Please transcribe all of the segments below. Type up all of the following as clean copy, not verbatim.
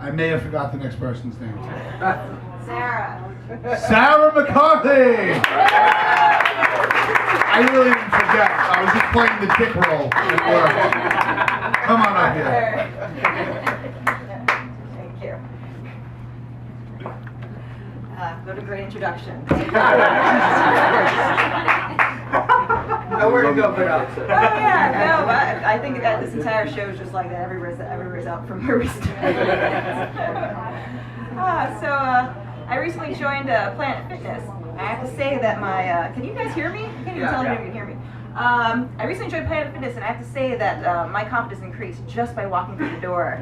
I may have forgot the next person's name. Sara. Sara McCarthy! I really didn't forget. I was just playing the dick role. Come on up here. Thank you. What a great introduction. Nowhere to go but up. Oh yeah, no, but I think that this entire show is just like that. Everywhere's out from where we started. I recently joined Planet Fitness. I have to say that my, can you guys hear me? I can't even tell if you can hear me. I recently joined Planet Fitness, and I have to say that my confidence increased just by walking through the door.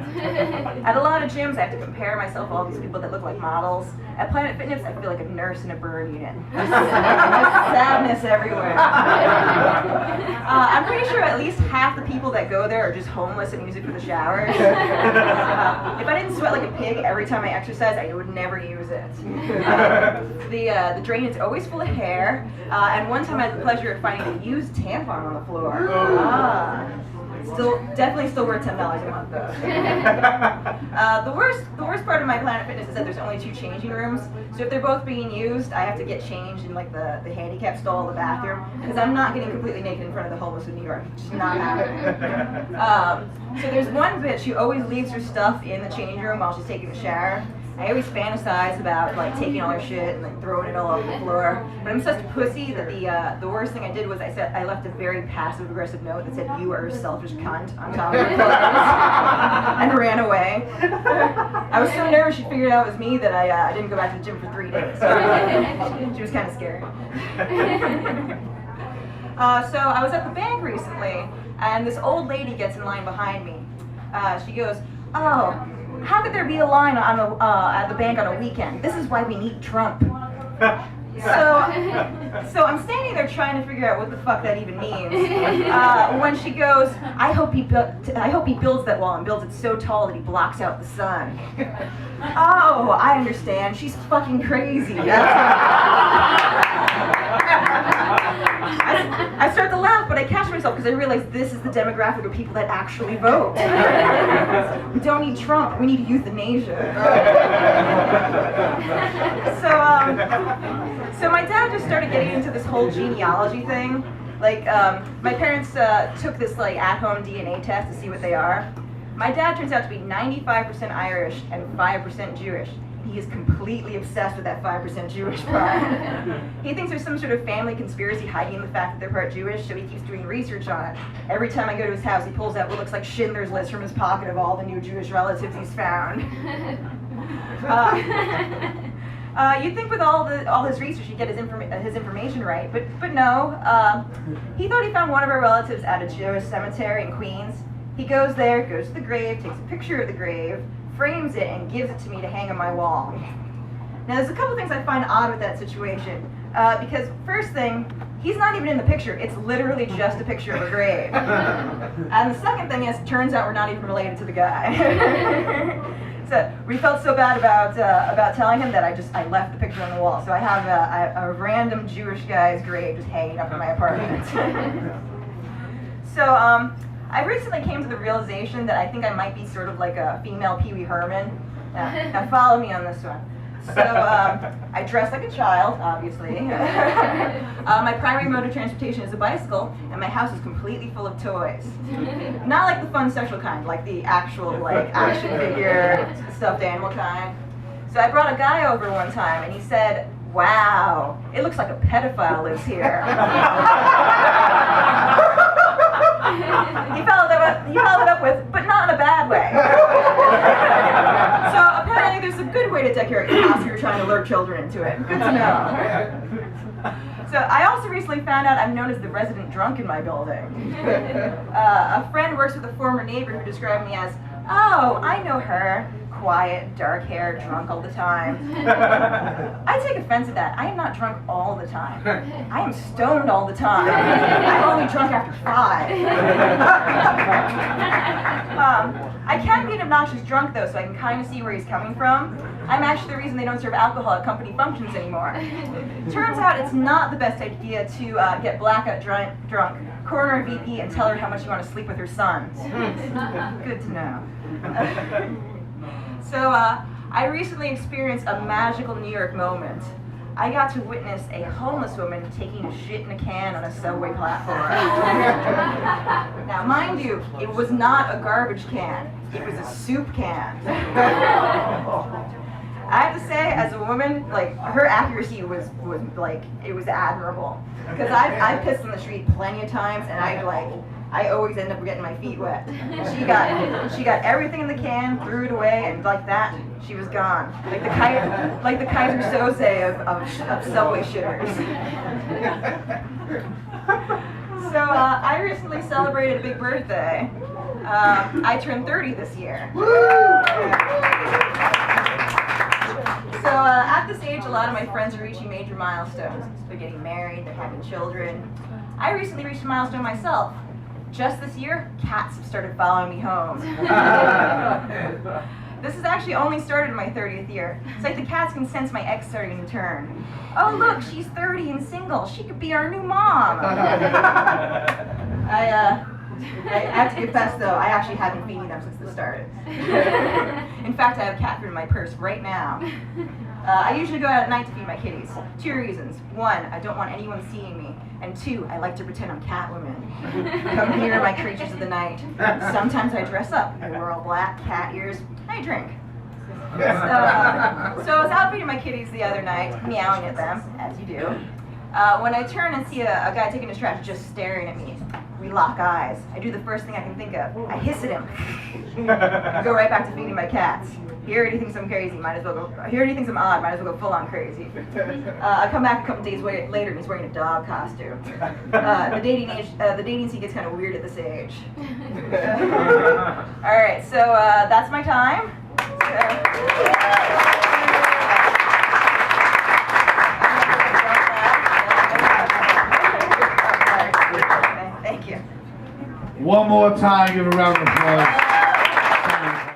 At a lot of gyms, I have to compare myself to all these people that look like models. At Planet Fitness, I feel like a nurse in a burn unit. Just sadness everywhere. I'm pretty sure at least half the people that go there are just homeless and use it for the showers. If I didn't sweat like a pig every time I exercise, I would never use it. The drain is always full of hair, and one time I had the pleasure of finding a used tampon on the floor. Definitely still worth $10 a month though. The worst part of my Planet Fitness is that there's only 2 changing rooms. So if they're both being used, I have to get changed in like the handicap stall of the bathroom, because I'm not getting completely naked in front of the homeless in New York. It's just not happening. So there's one bitch who always leaves her stuff in the changing room while she's taking a shower. I always fantasize about like taking all her shit and like throwing it all over the floor. But I'm such a pussy that the worst thing I did was I left a very passive aggressive note that said, "You are a selfish cunt," on top of her clothes, and ran away. I was so nervous she figured out it was me that I didn't go back to the gym for 3 days. She was kind of scary. So I was at the bank recently, and this old lady gets in line behind me. She goes, "Oh, how could there be a line at the bank on a weekend? This is why we need Trump." So I'm standing there trying to figure out what the fuck that even means. When she goes, I hope he builds that wall and builds it so tall that he blocks out the sun." Oh, I understand. She's fucking crazy. I start to laugh, but I catch myself because I realize this is the demographic of people that actually vote. We don't need Trump, we need euthanasia. So my dad just started getting into this whole genealogy thing. Like, my parents took this like at-home DNA test to see what they are. My dad turns out to be 95% Irish and 5% Jewish. He is completely obsessed with that 5% Jewish part. He thinks there's some sort of family conspiracy hiding the fact that they're part Jewish, so he keeps doing research on it. Every time I go to his house, he pulls out what looks like Schindler's List from his pocket of all the new Jewish relatives he's found. You'd think with all his research he'd get his information right, but no. He thought he found one of our relatives at a Jewish cemetery in Queens. He goes there, goes to the grave, takes a picture of the grave, frames it, and gives it to me to hang on my wall. Now there's a couple things I find odd with that situation, because first thing, he's not even in the picture, it's literally just a picture of a grave. And the second thing is, it turns out we're not even related to the guy. So we felt so bad about telling him that I left the picture on the wall. So I have a random Jewish guy's grave just hanging up in my apartment. So I recently came to the realization that I think I might be sort of like a female Pee Wee Herman. Now follow me on this one. So I dress like a child, obviously. My primary mode of transportation is a bicycle, and my house is completely full of toys. Not like the fun sexual kind, like the actual like action figure, stuffed animal kind. So I brought a guy over one time, and he said, "Wow, it looks like a pedophile lives here." He followed it up with, "But not in a bad way." So apparently there's a good way to decorate your house if you're trying to lure children into it. Good to know. So I also recently found out I'm known as the resident drunk in my building. A friend works with a former neighbor who described me as, "Oh, I know her. Quiet, dark hair, drunk all the time." I take offense at that. I am not drunk all the time. I am stoned all the time. I'm only drunk after 5. I can be an obnoxious drunk though, so I can kind of see where he's coming from. I'm actually the reason they don't serve alcohol at company functions anymore. Turns out it's not the best idea to get blackout drunk, corner a VP, and tell her how much you want to sleep with her son. Good to know. So I recently experienced a magical New York moment. I got to witness a homeless woman taking a shit in a can on a subway platform. Now, mind you, it was not a garbage can. It was a soup can. I have to say, as a woman, like, her accuracy was like, it was admirable. Because I pissed in the street plenty of times, and I always end up getting my feet wet. She got everything in the can, threw it away, and like that, she was gone. Like the Kaiser Soze of subway shitters. So I recently celebrated a big birthday. I turned 30 this year. So at this age, a lot of my friends are reaching major milestones. They're getting married, they're having children. I recently reached a milestone myself. Just this year, cats have started following me home. This has actually only started in my 30th year. It's like the cats can sense my ex starting to turn. Oh look, she's 30 and single. She could be our new mom. I have to confess though, I actually have been feeding them since this started. In fact, I have cat food in my purse right now. I usually go out at night to feed my kitties. 2 reasons. 1, I don't want anyone seeing me. And 2, I like to pretend I'm Catwoman. Come here, my creatures of the night. Sometimes I dress up. I wear all black, cat ears. I drink. So I was out feeding my kitties the other night, meowing at them, as you do. When I turn and see a guy taking his trash just staring at me, we lock eyes. I do the first thing I can think of. I hiss at him. Go right back to feeding my cats. He already thinks I'm crazy, might as well go. He already thinks I'm odd, might as well go full on crazy. I come back a couple days later and he's wearing a dog costume. The dating scene gets kind of weird at this age. All right, so that's my time. One more time, give a round of applause.